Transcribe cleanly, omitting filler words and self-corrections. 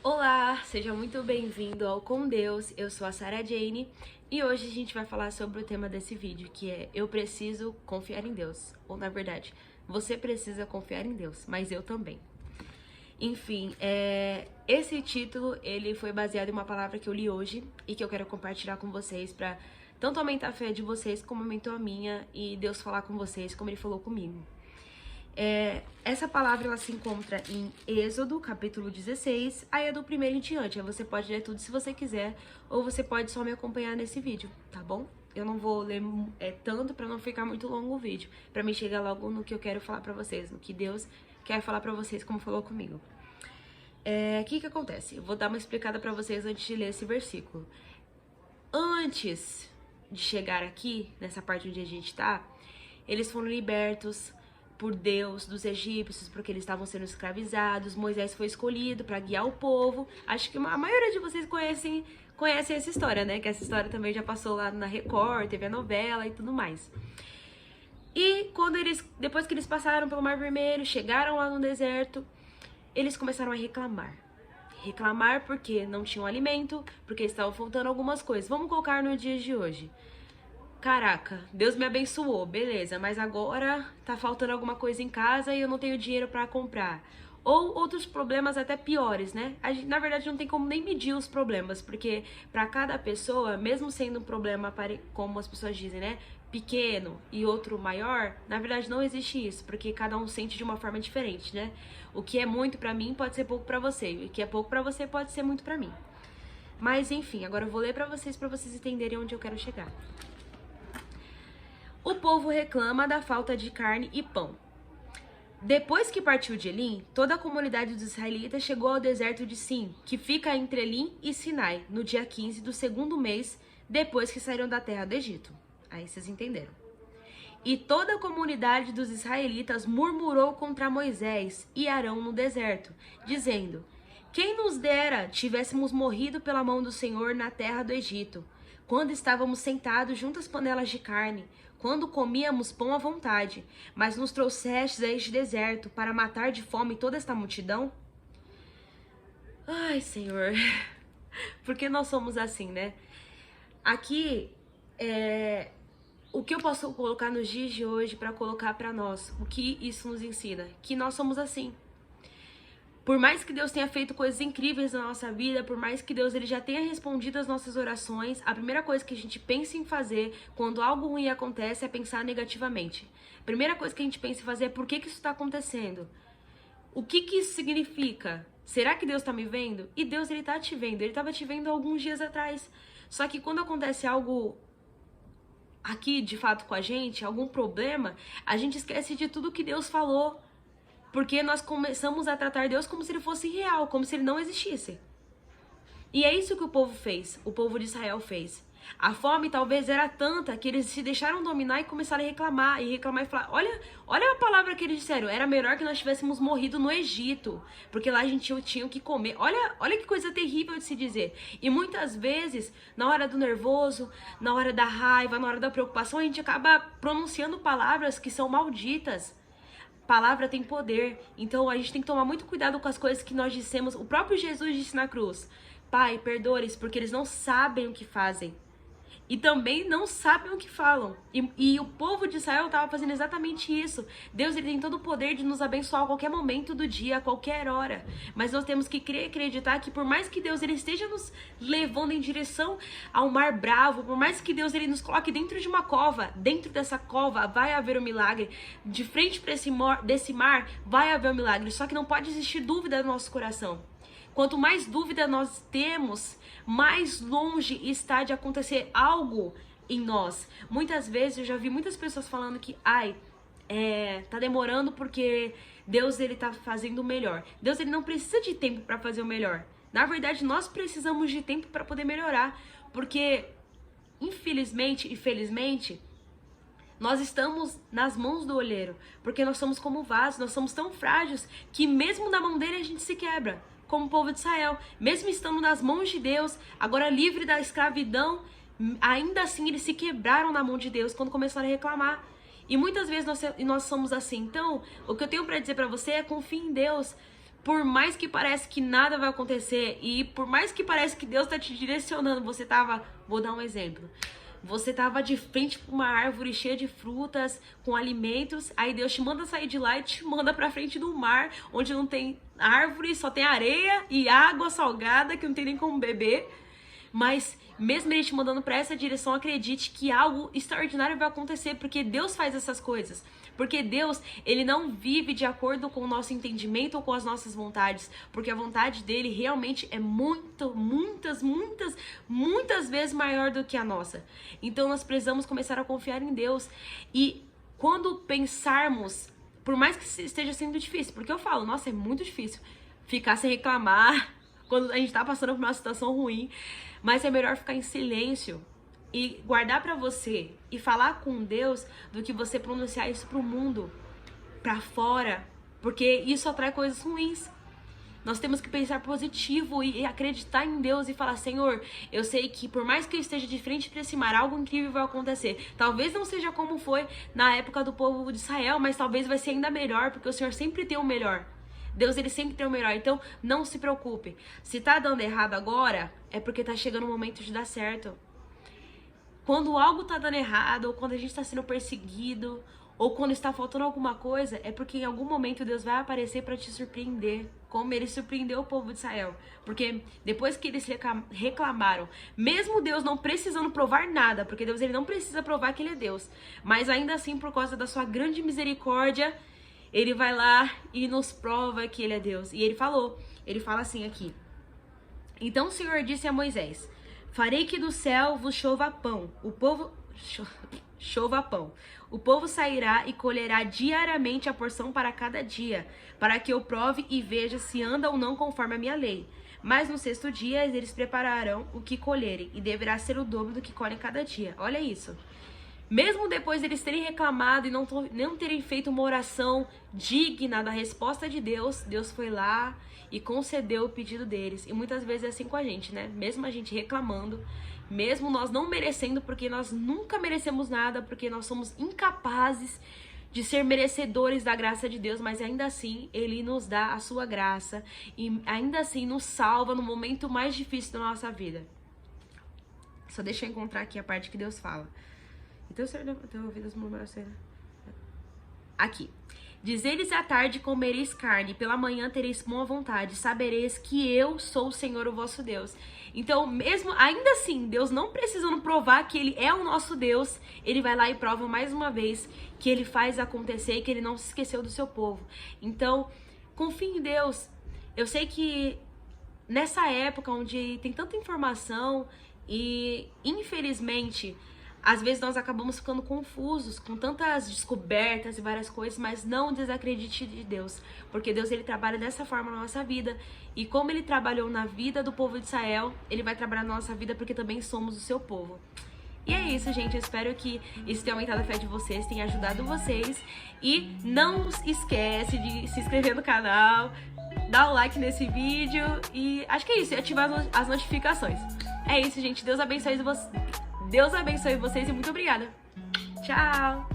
Olá, seja muito bem-vindo ao Com Deus, eu sou a Sarah Jane e hoje a gente vai falar sobre o tema desse vídeo, que é Eu preciso confiar em Deus, ou na verdade, você precisa confiar em Deus, mas eu também. Enfim, esse título ele foi baseado em uma palavra que eu li hoje e que eu quero compartilhar com vocês para tanto aumentar a fé de vocês como aumentou a minha e Deus falar com vocês como Ele falou comigo. Essa palavra ela se encontra em Êxodo, capítulo 16, aí é do primeiro em diante. Aí você pode ler tudo se você quiser, ou você pode só me acompanhar nesse vídeo, tá bom? Eu não vou ler tanto pra não ficar muito longo o vídeo, pra mim chegar logo no que eu quero falar pra vocês, no que Deus quer falar pra vocês, como falou comigo. O que acontece? Eu vou dar uma explicada pra vocês antes de ler esse versículo. Antes de chegar aqui, nessa parte onde a gente tá, eles foram libertos por Deus dos egípcios, porque eles estavam sendo escravizados. Moisés foi escolhido para guiar o povo. Acho que a maioria de vocês conhecem essa história, né? Que essa história também já passou lá na Record, teve a novela e tudo mais. E depois que eles passaram pelo Mar Vermelho, chegaram lá no deserto, eles começaram a reclamar. Reclamar porque não tinham alimento, porque estavam faltando algumas coisas. Vamos colocar no dia de hoje. Caraca, Deus me abençoou, beleza, mas agora tá faltando alguma coisa em casa e eu não tenho dinheiro pra comprar. Ou outros problemas até piores, né? Na verdade, não tem como nem medir os problemas, porque pra cada pessoa, mesmo sendo um problema, como as pessoas dizem, né? Pequeno e outro maior, na verdade não existe isso, porque cada um sente de uma forma diferente, né? O que é muito pra mim pode ser pouco pra você, e o que é pouco pra você pode ser muito pra mim. Mas enfim, agora eu vou ler pra vocês entenderem onde eu quero chegar. O povo reclama da falta de carne e pão. Depois que partiu de Elim, toda a comunidade dos israelitas chegou ao deserto de Sim, que fica entre Elim e Sinai, no dia 15 do segundo mês, depois que saíram da terra do Egito. Aí vocês entenderam. E toda a comunidade dos israelitas murmurou contra Moisés e Arão no deserto, dizendo: Quem nos dera tivéssemos morrido pela mão do Senhor na terra do Egito, quando estávamos sentados junto às panelas de carne, quando comíamos pão à vontade, mas nos trouxestes a este deserto para matar de fome toda esta multidão? Ai, Senhor, por que nós somos assim, né? Aqui, o que eu posso colocar nos dias de hoje para colocar para nós? O que isso nos ensina? Que nós somos assim. Por mais que Deus tenha feito coisas incríveis na nossa vida, por mais que Deus ele já tenha respondido as nossas orações, a primeira coisa que a gente pensa em fazer quando algo ruim acontece é pensar negativamente. A primeira coisa que a gente pensa em fazer é por que isso está acontecendo? O que isso significa? Será que Deus está me vendo? E Deus ele tá te vendo, ele estava te vendo alguns dias atrás. Só que quando acontece algo aqui de fato com a gente, algum problema, a gente esquece de tudo que Deus falou. Porque nós começamos a tratar Deus como se ele fosse real, como se ele não existisse. E é isso que o povo fez, o povo de Israel fez. A fome talvez era tanta que eles se deixaram dominar e começaram a reclamar e falar, olha a palavra que eles disseram, era melhor que nós tivéssemos morrido no Egito, porque lá a gente tinha o que comer. Olha que coisa terrível de se dizer. E muitas vezes, na hora do nervoso, na hora da raiva, na hora da preocupação, a gente acaba pronunciando palavras que são malditas. Palavra tem poder, então a gente tem que tomar muito cuidado com as coisas que nós dissemos. O próprio Jesus disse na cruz: Pai, perdoa-lhes porque eles não sabem o que fazem. E também não sabem o que falam. E o povo de Israel estava fazendo exatamente isso. Deus ele tem todo o poder de nos abençoar a qualquer momento do dia, a qualquer hora. Mas nós temos que crer e acreditar que por mais que Deus ele esteja nos levando em direção ao mar bravo, por mais que Deus ele nos coloque dentro de uma cova, dentro dessa cova vai haver um milagre. De frente para desse mar vai haver um milagre. Só que não pode existir dúvida no nosso coração. Quanto mais dúvida nós temos, mais longe está de acontecer algo em nós. Muitas vezes eu já vi muitas pessoas falando que, tá demorando porque Deus ele tá fazendo o melhor. Deus ele não precisa de tempo para fazer o melhor. Na verdade, nós precisamos de tempo para poder melhorar, porque infelizmente e felizmente nós estamos nas mãos do olheiro, porque nós somos como vasos, nós somos tão frágeis que mesmo na mão dele a gente se quebra. Como o povo de Israel, mesmo estando nas mãos de Deus, agora livre da escravidão, ainda assim eles se quebraram na mão de Deus quando começaram a reclamar. E muitas vezes nós somos assim. Então, o que eu tenho para dizer para você é confie em Deus. por mais que pareça que nada vai acontecer e por mais que pareça que Deus tá te direcionando, vou dar um exemplo. Você tava de frente pra uma árvore cheia de frutas, com alimentos, aí Deus te manda sair de lá e te manda pra frente do mar, onde não tem árvore, só tem areia e água salgada que não tem nem como beber. Mas mesmo ele te mandando para essa direção, acredite que algo extraordinário vai acontecer, porque Deus faz essas coisas. Porque Deus, ele não vive de acordo com o nosso entendimento ou com as nossas vontades, porque a vontade dele realmente é muitas vezes maior do que a nossa. Então nós precisamos começar a confiar em Deus. E quando pensarmos, por mais que esteja sendo difícil, porque eu falo, nossa, é muito difícil ficar sem reclamar quando a gente tá passando por uma situação ruim, mas é melhor ficar em silêncio e guardar pra você e falar com Deus do que você pronunciar isso pro mundo, pra fora, porque isso atrai coisas ruins. Nós temos que pensar positivo e acreditar em Deus e falar, Senhor, eu sei que por mais que eu esteja de frente para esse mar, algo incrível vai acontecer. Talvez não seja como foi na época do povo de Israel, mas talvez vai ser ainda melhor, porque o Senhor sempre tem o melhor. Deus, ele sempre tem o melhor, então não se preocupe. Se tá dando errado agora, é porque tá chegando o momento de dar certo. Quando algo tá dando errado, ou quando a gente tá sendo perseguido, ou quando está faltando alguma coisa, é porque em algum momento Deus vai aparecer para te surpreender, como ele surpreendeu o povo de Israel. Porque depois que eles reclamaram, mesmo Deus não precisando provar nada, porque Deus, ele não precisa provar que ele é Deus, mas ainda assim, por causa da sua grande misericórdia, ele vai lá e nos prova que ele é Deus. E ele fala assim aqui. Então o Senhor disse a Moisés, farei que do céu vos chova pão. Chova pão. O povo sairá e colherá diariamente a porção para cada dia, para que eu prove e veja se anda ou não conforme a minha lei. Mas no sexto dia eles prepararão o que colherem, e deverá ser o dobro do que colhem cada dia. Olha isso. Mesmo depois deles terem reclamado e não terem feito uma oração digna da resposta de Deus, Deus foi lá e concedeu o pedido deles. E muitas vezes é assim com a gente, né? Mesmo a gente reclamando, mesmo nós não merecendo, porque nós nunca merecemos nada, porque nós somos incapazes de ser merecedores da graça de Deus, mas ainda assim Ele nos dá a sua graça e ainda assim nos salva no momento mais difícil da nossa vida. Só deixa eu encontrar aqui a parte que Deus fala. Então, aqui. Dizeres à tarde comereis carne, pela manhã tereis boa vontade, sabereis que eu sou o Senhor, o vosso Deus. Então, mesmo, ainda assim, Deus não precisando provar que Ele é o nosso Deus, Ele vai lá e prova mais uma vez que Ele faz acontecer e que Ele não se esqueceu do seu povo. Então, confie em Deus. Eu sei que nessa época onde tem tanta informação e, infelizmente, às vezes nós acabamos ficando confusos com tantas descobertas e várias coisas, mas não desacredite de Deus, porque Deus, ele trabalha dessa forma na nossa vida, e como ele trabalhou na vida do povo de Israel, ele vai trabalhar na nossa vida porque também somos o seu povo. E é isso, gente, eu espero que isso tenha aumentado a fé de vocês, tenha ajudado vocês, e não esquece de se inscrever no canal, dar o like nesse vídeo, e acho que é isso, e ativar as notificações. É isso, gente, Deus abençoe vocês e muito obrigada. Tchau!